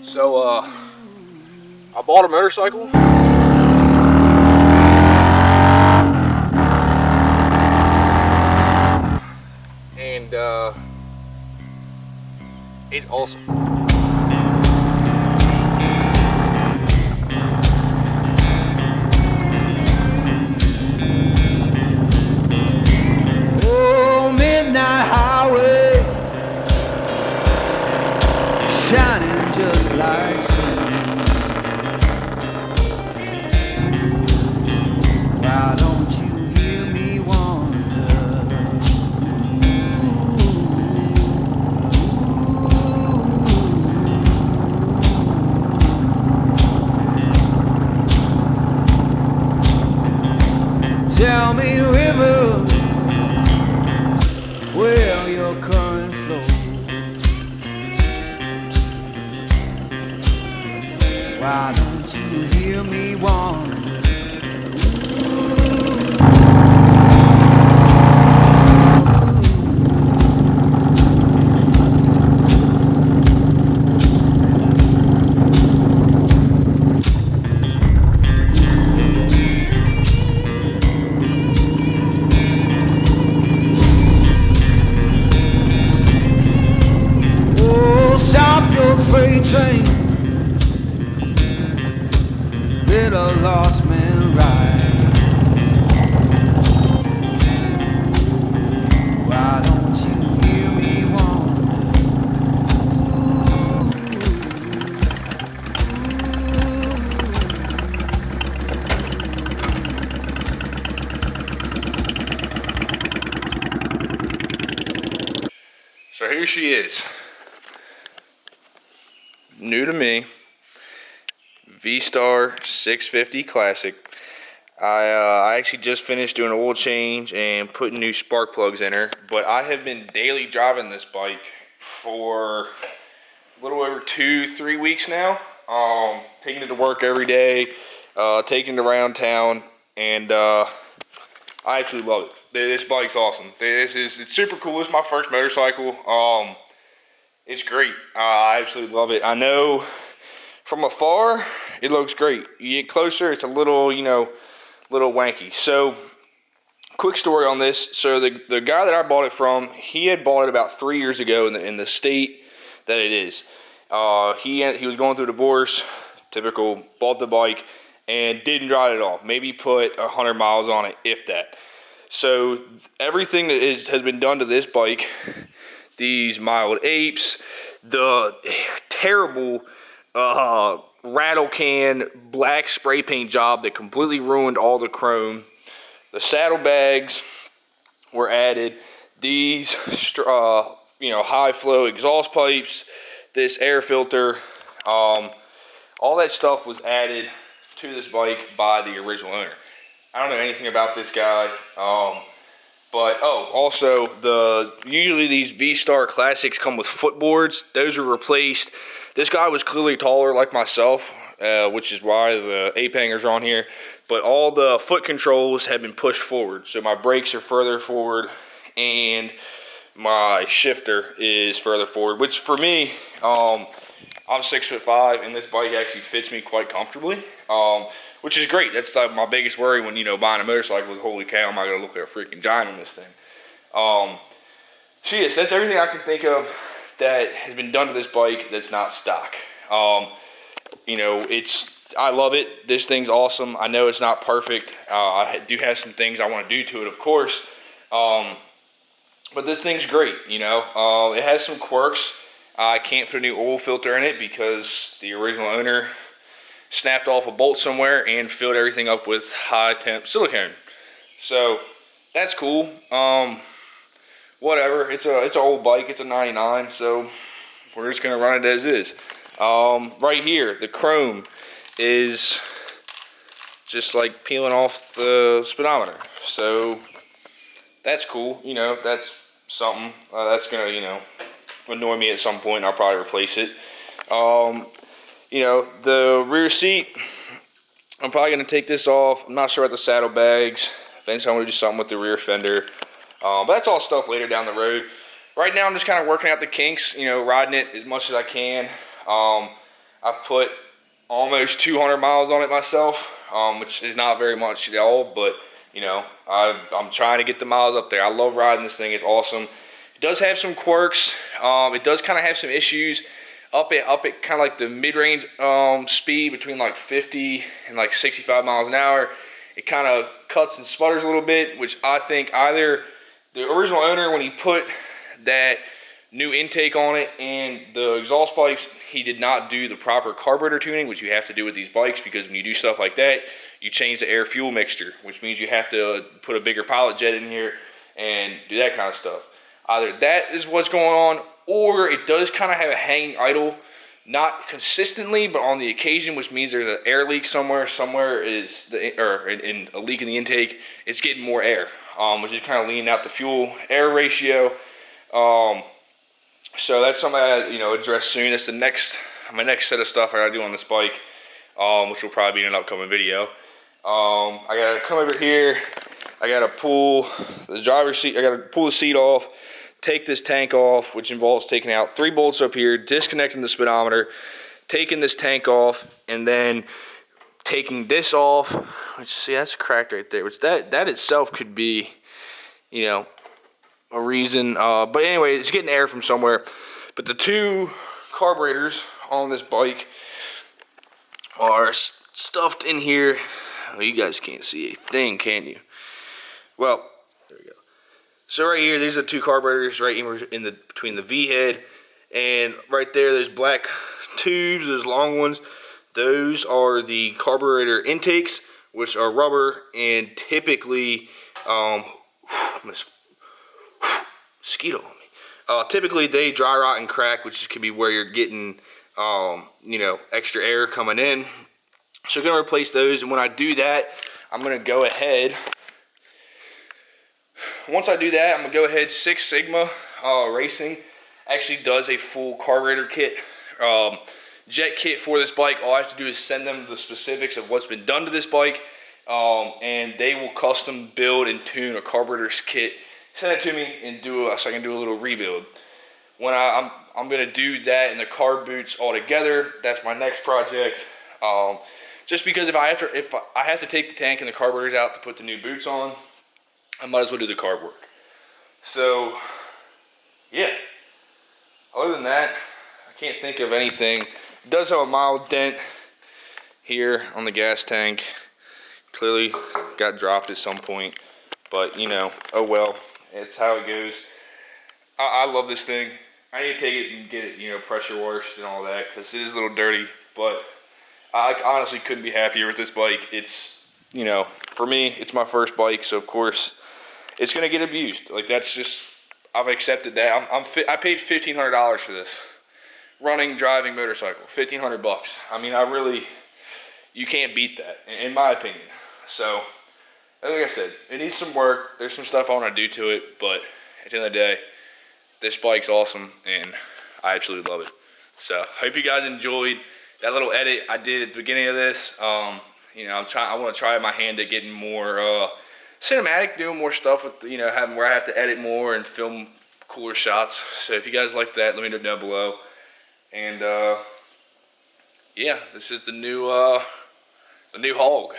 So, I bought a motorcycle. And, it's awesome. Oh, midnight highway, shining just like sun. Why don't you hear me wonder? Tell me, river, where your current flows. Why don't you hear me wonder? Oh, stop your freight train. Let a lost man ride. Why don't you hear me wonder? So here she is. New to me. V-Star 650 Classic. I actually just finished doing an oil change and putting new spark plugs in her. But I have been daily driving this bike for a little over 2-3 weeks now. Taking it to work every day, taking it around town, and I absolutely love it. This bike's awesome. It's super cool. It's my first motorcycle. It's great. I absolutely love it. I know from afar it looks great. You get closer, it's a little, little wanky. So, quick story on this. So the guy that I bought it from, he had bought it about 3 years ago in the state that it is. He was going through a divorce, typical, bought the bike, and didn't drive it at all. Maybe put 100 miles on it, if that. So everything that has been done to this bike, these mild apes, the terrible rattle can black spray paint job that completely ruined all the chrome. The saddlebags were added. These high flow exhaust pipes, this air filter, all that stuff was added to this bike by the original owner. I don't know anything about this guy. But also usually these V-Star Classics come with footboards. Those are replaced. This guy was clearly taller like myself, which is why the ape hangers are on here. But all the foot controls have been pushed forward. So my brakes are further forward and my shifter is further forward, which for me, I'm 6'5", and this bike actually fits me quite comfortably. Which is great. That's my biggest worry when, buying a motorcycle is, holy cow, am I going to look like a freaking giant on this thing? That's everything I can think of that has been done to this bike that's not stock. I love it. This thing's awesome. I know it's not perfect. I do have some things I want to do to it, of course. But this thing's great, It has some quirks. I can't put a new oil filter in it because the original owner snapped off a bolt somewhere and filled everything up with high temp silicone. So that's cool. Whatever. It's an old bike. It's a 99. So we're just gonna run it as is. Right here, the chrome is just like peeling off the speedometer. So that's cool. That's something that's gonna annoy me at some point. I'll probably replace it. The rear seat, I'm probably going to take this off. I'm not sure about the saddlebags. Eventually, I'm going to do something with the rear fender. But that's all stuff later down the road. Right now, I'm just kind of working out the kinks, riding it as much as I can. I've put almost 200 miles on it myself, which is not very much at all, but you know, I'm trying to get the miles up there. I love riding this thing. It's awesome. It does have some quirks. It does kind of have some issues up at kind of like the mid-range speed between like 50 and like 65 miles an hour. It kind of cuts and sputters a little bit, which I think either the original owner, when he put that new intake on it and the exhaust pipes, he did not do the proper carburetor tuning, which you have to do with these bikes, because when you do stuff like that, you change the air fuel mixture, which means you have to put a bigger pilot jet in here and do that kind of stuff. Either that is what's going on, or it does kind of have a hanging idle, not consistently, but on the occasion, which means there's an air leak somewhere. Somewhere is in a leak in the intake. It's getting more air, which is kind of leaning out the fuel air ratio. So that's something I address soon. That's my next set of stuff I gotta do on this bike, which will probably be in an upcoming video. I gotta come over here. I gotta pull the driver's seat. I gotta pull the seat off, take this tank off, which involves taking out 3 bolts up here, disconnecting the speedometer, taking this tank off, and then taking this off. Which, see, that's cracked right there. Which that itself could be, a reason. But anyway, it's getting air from somewhere. But the 2 carburetors on this bike are stuffed in here. Oh, you guys can't see a thing, can you? Well, there we go. So right here, these are 2 carburetors right in between the V head, and right there, there's black tubes, there's long ones. Those are the carburetor intakes, which are rubber, and typically, mosquito on me. Typically, they dry rot and crack, which could be where you're getting, extra air coming in. So I'm gonna replace those, and when I do that, I'm gonna go ahead. Once I do that, I'm gonna go ahead. Six Sigma Racing actually does a full carburetor kit, jet kit for this bike. All I have to do is send them the specifics of what's been done to this bike, and they will custom build and tune a carburetor kit. Send it to me and so I can do a little rebuild. When I'm gonna do that and the carb boots all together. That's my next project. Just because if I have to take the tank and the carburetors out to put the new boots on, I might as well do the carb work. So, yeah. Other than that, I can't think of anything. It does have a mild dent here on the gas tank. Clearly got dropped at some point. But, oh well. It's how it goes. I love this thing. I need to take it and get it, pressure washed and all that, because it is a little dirty. But I honestly couldn't be happier with this bike. It's, for me, it's my first bike, so of course it's gonna get abused. Like, that's just, I've accepted that. I paid $1,500 for this driving motorcycle. $1,500. I mean, you can't beat that, in my opinion. So, like I said, it needs some work. There's some stuff I want to do to it, but at the end of the day, this bike's awesome, and I absolutely love it. So, hope you guys enjoyed that little edit I did at the beginning of this. I want to try my hand at getting more cinematic, doing more stuff with, having where I have to edit more and film cooler shots. So if you guys like that, let me know down below. And yeah, this is the new hog.